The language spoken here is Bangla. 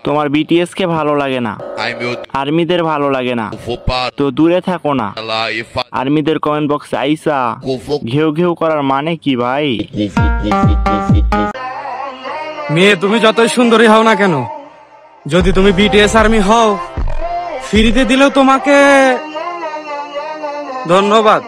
তোমার বিটিএস কে ভালো লাগে না, আর্মিদের ভালো লাগে না, তো দূরে থাকো না। আর্মিদের কমেন্ট বক্সে আইসা ঘেউ ঘেউ করার মানে কি ভাই? মেয়ে তুমি যতই সুন্দরী হও না কেন, যদি তুমি বিটিএস আর্মি হও, ফ্রিতে দিলেও তোমাকে ধন্যবাদ।